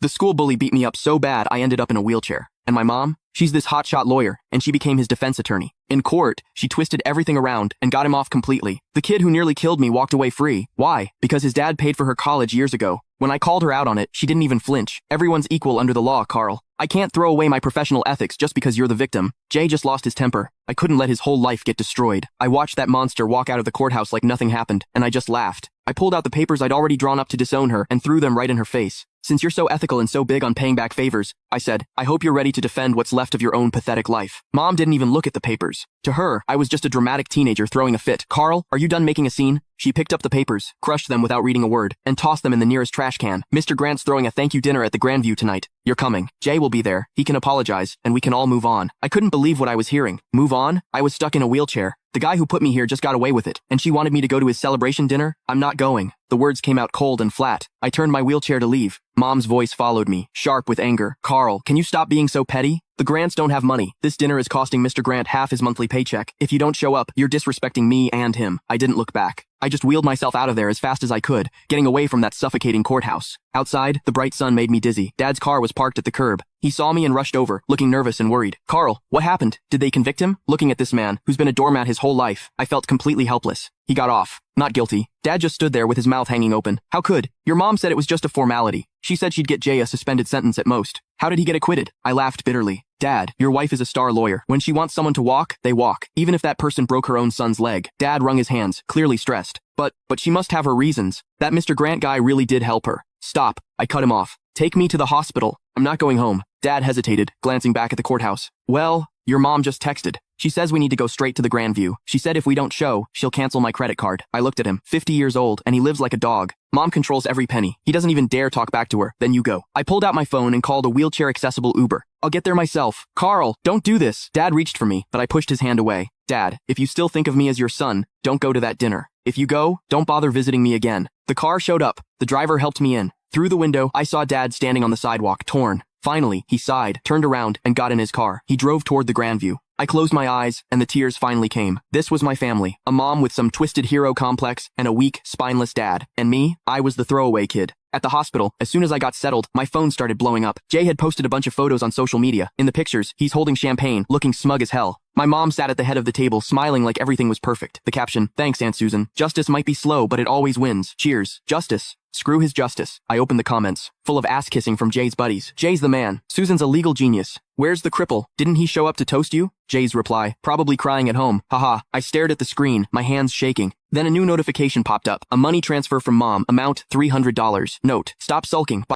The school bully beat me up so bad I ended up in a wheelchair. And my mom? She's this hotshot lawyer, and she became his defense attorney. In court, she twisted everything around and got him off completely. The kid who nearly killed me walked away free. Why? Because his dad paid for her college years ago. When I called her out on it, she didn't even flinch. Everyone's equal under the law, Carl. I can't throw away my professional ethics just because you're the victim. Jay just lost his temper. I couldn't let his whole life get destroyed. I watched that monster walk out of the courthouse like nothing happened, and I just laughed. I pulled out the papers I'd already drawn up to disown her and threw them right in her face. Since you're so ethical and so big on paying back favors, I said, I hope you're ready to defend what's left of your own pathetic life. Mom didn't even look at the papers. To her, I was just a dramatic teenager throwing a fit. Carl, are you done making a scene? She picked up the papers, crushed them without reading a word, and tossed them in the nearest trash can. Mr. Grant's throwing a thank you dinner at the Grandview tonight. You're coming. Jay will be there. He can apologize, and we can all move on. I couldn't believe what I was hearing. Move on? I was stuck in a wheelchair. The guy who put me here just got away with it, and she wanted me to go to his celebration dinner? I'm not going. The words came out cold and flat. I turned my wheelchair to leave. Mom's voice followed me, sharp with anger. Carl, can you stop being so petty? The Grants don't have money. This dinner is costing Mr. Grant half his monthly paycheck. If you don't show up, you're disrespecting me and him. I didn't look back. I just wheeled myself out of there as fast as I could, getting away from that suffocating courthouse. Outside, the bright sun made me dizzy. Dad's car was parked at the curb. He saw me and rushed over, looking nervous and worried. Carl, what happened? Did they convict him? Looking at this man, who's been a doormat his whole life, I felt completely helpless. He got off. Not guilty. Dad just stood there with his mouth hanging open. How could? Your mom said it was just a formality. She said she'd get Jay a suspended sentence at most. How did he get acquitted? I laughed bitterly. Dad, your wife is a star lawyer. When she wants someone to walk, they walk. Even if that person broke her own son's leg. Dad wrung his hands, clearly stressed. But she must have her reasons. That Mr. Grant guy really did help her. Stop. I cut him off. Take me to the hospital. I'm not going home. Dad hesitated, glancing back at the courthouse. Well, your mom just texted. She says we need to go straight to the Grandview. She said if we don't show, she'll cancel my credit card. I looked at him, 50 years old, and he lives like a dog. Mom controls every penny. He doesn't even dare talk back to her. Then you go. I pulled out my phone and called a wheelchair-accessible Uber. I'll get there myself. Carl, don't do this. Dad reached for me, but I pushed his hand away. Dad, if you still think of me as your son, don't go to that dinner. If you go, don't bother visiting me again. The car showed up. The driver helped me in. Through the window, I saw Dad standing on the sidewalk, torn. Finally, he sighed, turned around, and got in his car. He drove toward the Grandview. I closed my eyes, and the tears finally came. This was my family. A mom with some twisted hero complex, and a weak, spineless dad. And me, I was the throwaway kid. At the hospital, as soon as I got settled, my phone started blowing up. Jay had posted a bunch of photos on social media. In the pictures, he's holding champagne, looking smug as hell. My mom sat at the head of the table, smiling like everything was perfect. The caption, thanks, Aunt Susan. Justice might be slow, but it always wins. Cheers. Justice. Screw his justice. I opened the comments, full of ass-kissing from Jay's buddies. Jay's the man. Susan's a legal genius. Where's the cripple? Didn't he show up to toast you? Jay's reply, probably crying at home. Haha. I stared at the screen, my hands shaking. Then a new notification popped up. A money transfer from mom. Amount $300. Note, stop sulking.